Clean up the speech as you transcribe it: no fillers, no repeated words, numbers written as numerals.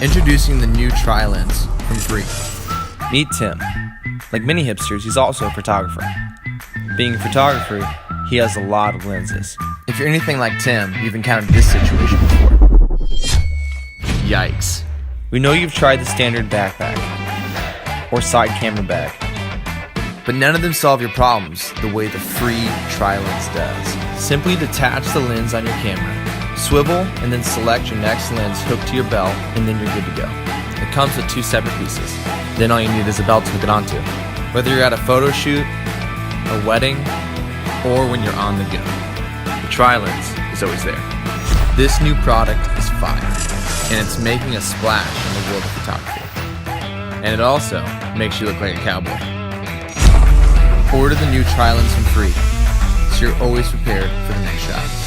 Introducing the new TriLens from Frii. Meet Tim. Like many hipsters, he's also a photographer. Being a photographer, he has a lot of lenses. If you're anything like Tim, you've encountered this situation before. Yikes. We know you've tried the standard backpack or side camera bag. But none of them solve your problems the way the Frii TriLens does. Simply detach the lens on your camera, swivel, and then select your next lens hooked to your belt, and then you're good to go. It comes with 2 separate pieces. Then all you need is a belt to hook it onto. Whether you're at a photo shoot, a wedding, or when you're on the go, the TriLens is always there. This new product is fire, and it's making a splash in the world of photography. And it also makes you look like a cowboy. Order the new TriLens from Frii, so you're always prepared for the next shot.